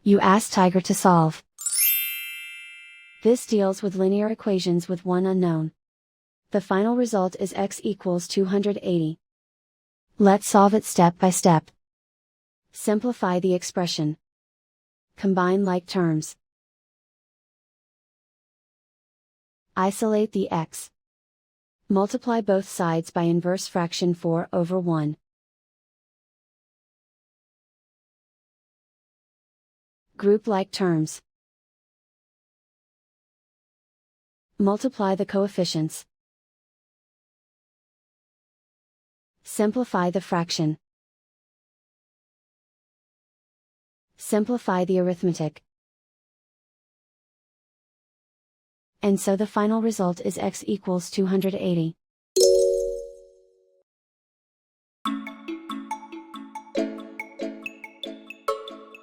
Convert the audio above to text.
You ask Tiger to solve. This deals with linear equations with one unknown. The final result is x equals 280. Let's solve it step by step. Simplify the expression. Combine like terms. Isolate the x. Multiply both sides by inverse fraction 4/1. Group like terms. Multiply the coefficients. Simplify the fraction. Simplify the arithmetic. And so the final result is x equals 280.